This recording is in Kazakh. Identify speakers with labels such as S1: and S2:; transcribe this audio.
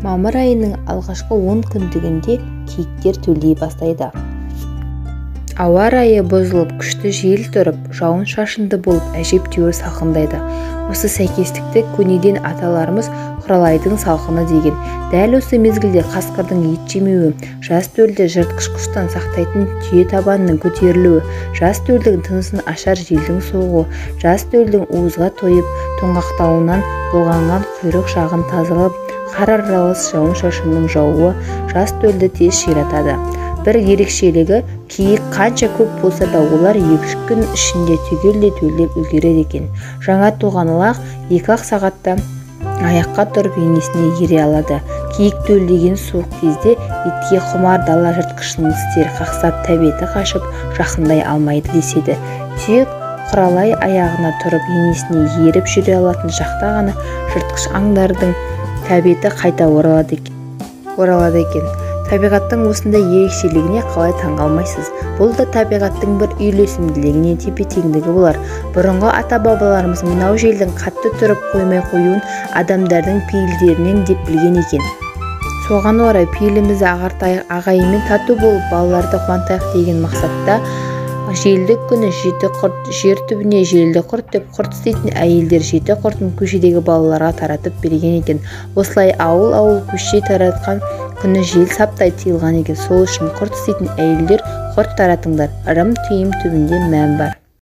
S1: Мамыр айының алғашқы 10 күндігінде киіктер төлдей бастайды. Ауа райы бұзылып, күшті жел тұрып, жауын шашынды болып, әжептәуір салқындайды. Осы сәйкестікті көнеден аталарымыз құралайдың салқыны деген. Дәл осы мезгілде қасқырдың ет жемеуі, жас төлді жыртқыш құстан сақтайтын түйе табанының көтерілуі, жас төлдің тынысын ашар желдің соғуы, жас төлдің уызға тойып, тоңғақтауынан болғанған құйрық жағын тазалап, қар аралас жауын шашынның жауы жас төлді тез ширатады. Бір ерекшелігі, киік қанша көп болса да олар 2-3 күн ішінде түгелдей төлдеп үлгереді екен. Жаңа туған лақ 2-ақ сағатта аяққа тұрып енесіне ере алады. Киік төлдеген суық кезде етке құмар дала жыртқышының тістері қақсап, тәбеті қашып, жақындай алмайды деседі. Тек құралай аяғына тұрып енесіне еріп жүре алатын шақта ғана жыртқыш аңдардың тәбеті қайта оралады екен. Табиғаттың осындай ерекшелігіне қалай таңғалмайсыз? Бұл да табиғаттың бір үйлесімділігіне тепе-теңдігі болар. Бұрынғы ата-бабаларымыз мынау желдің қатты тұрып қоймай қоюын адамдардың пейілдерінен деп білген екен. Соған орай пейілімізді ағартайық, ағайынмен тату болып, балаларды қуантайық деген мақсатта желді күні жеті құрт, жер түбіне желді құрт деп құрт істейтін әйелдер жеті құртын көшедегі балаларға таратып берген екен. Осылай ауыл көше таратқан күні жел саптай тыйылған екен. Сол үшін құрт істейтін әйелдер құрт таратыңдар. Ырым түйім түбінде мән бар.